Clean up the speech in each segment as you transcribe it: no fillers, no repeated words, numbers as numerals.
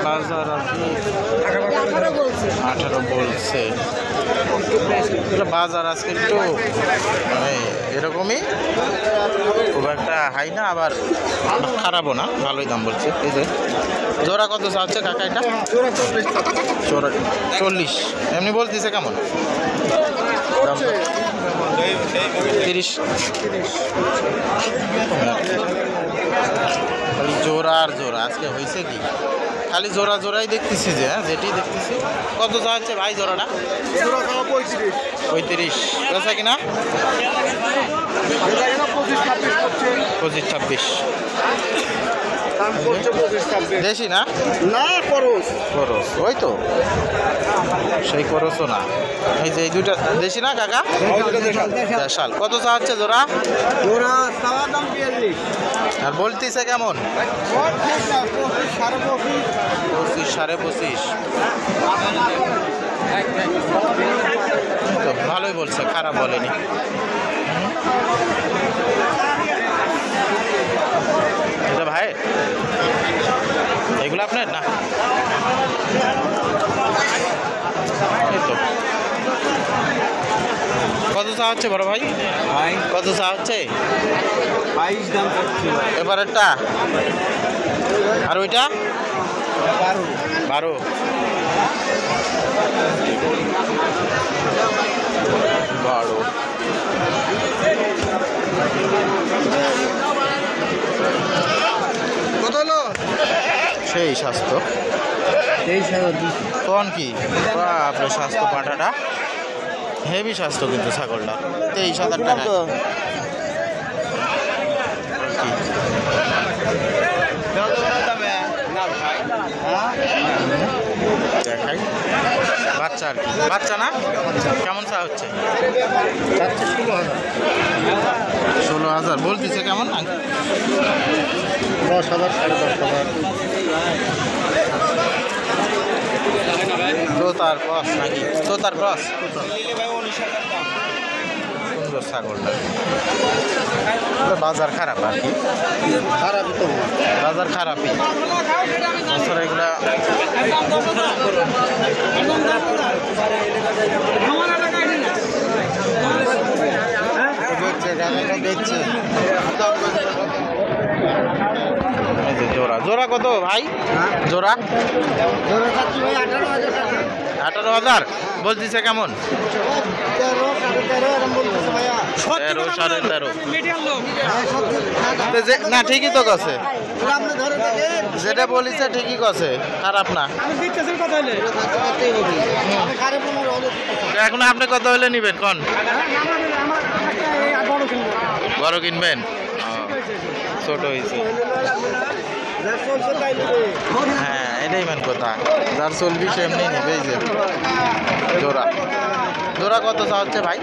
বাজার আপনি 18 বলছে। বাজার আজকে একটু মানে এরকমই, খুব একটা হাই না আবার খারাপও না, ভালোই দাম বলছে। এই যে জোড়া কত চাচ্ছে কাকা এটা? 40। এমনি বলতেছে কেমন? 30। জোড়া আর জোড়া আজকে হয়েছে কি, খালি জোড়া জোড়াই দেখতেছি যে, হ্যাঁ যেটি দেখতেছি। কত চাচ্ছে ভাই জোড়াটা? 35 বেচা কিনা 25-26। দেশি না? না খরচ খরচ ওই তো, সেই খরচও না। এই যে এই দুইটা দেশি না কাকা? দেশাল। কত চাচ্ছে জোড়া? জোড়া চাওয়ার দাম 42। আর বলতেছে কেমন? 25-25.5। তো ভালোই বলছে, খারাপ বলেনি। এটা ভাই এগুলো আপনার না? এই তো কত চা হচ্ছে বড় ভাই? কত চা হচ্ছে? 22 দাম করছে এবারেরটা। আর ওইটা 12। কত হলো? সেই স্বাস্থ্য কোন কি আপনার স্বাস্থ্য পাঠাটা হেভি স্বাস্থ্য, কিন্তু ছাগলটা 23,000 টাকা। দেখাই বাচ্চা আর কি, বাচ্চা না? কেমন চা হচ্ছে? 16,000 বলতেছে কেমন? 10,000 10,000। তোতার ক্রস নাকি? তোতার ক্রস। সুন্দর ছাগলটা। বাজার খারাপ আর কি, খারাপই তো বাজার খারাপই। বছর এগুলা দেখছে। জোড়া জোড়া কত ভাই? জোড়া 18,000 বলতেছে কেমন? 13, 13.5। না ঠিকই তো কছে, যেটা বলিছে ঠিকই কছে, খারাপ না। এখন আপনি কত হলে নিবেন কোন? বড় কিনবেন? ছোট হয়েছে। হ্যাঁ এটাই মেন কথা, যার চলবি সে এমনি নিবে। এই যে জোড়া জোড়া কত চা হচ্ছে ভাই?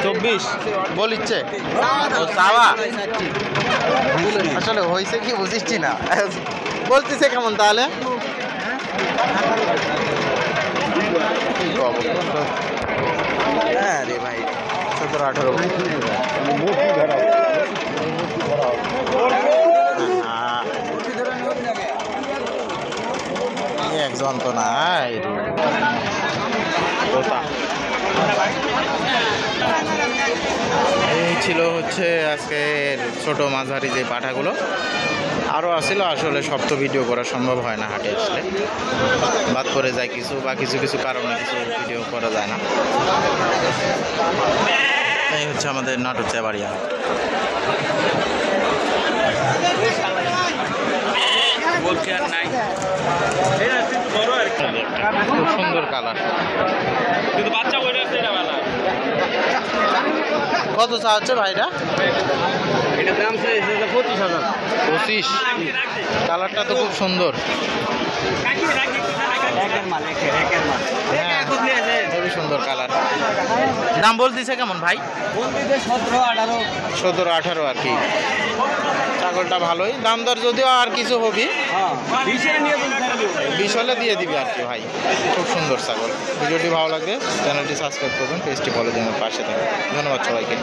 24 বলিচ্ছে। ও চাওয়া আসলে হয়েছে কি বুঝিচ্ছি না, বলতেছে কেমন তাহলে? হ্যাঁ রে ভাই 17-18। একজন তো নাই। এই ছিল হচ্ছে আজকের ছোট মাঝারি যে পাঠাগুলো। আরও আসছিল, আসলে সব তো ভিডিও করা সম্ভব হয় না, হাটে আসলে বাদ পড়ে যায় কিছু, বা কিছু কিছু কারণে কিছু ভিডিও করা যায় না। এই হচ্ছে আমাদের নাটোর চেবাড়িয়া। খুব সুন্দর কালার। কত চা হচ্ছে ভাইটা? 25। কালারটা তো খুব সুন্দর। খুবই সুন্দর কালার। দাম বলতেছে কেমন ভাই? 17-18 আর কি। ছাগলটা ভালোই দাম দর, যদিও আর কিছু হবি 20 হলে দিয়ে দিবি আর কি ভাই। খুব সুন্দর ছাগল। ভিডিওটি ভালো লাগবে চ্যানেলটি সাবস্ক্রাইব করবেন, পেজটি ফলো দিয়ে পাশে থাকবেন। ধন্যবাদ সবাইকে।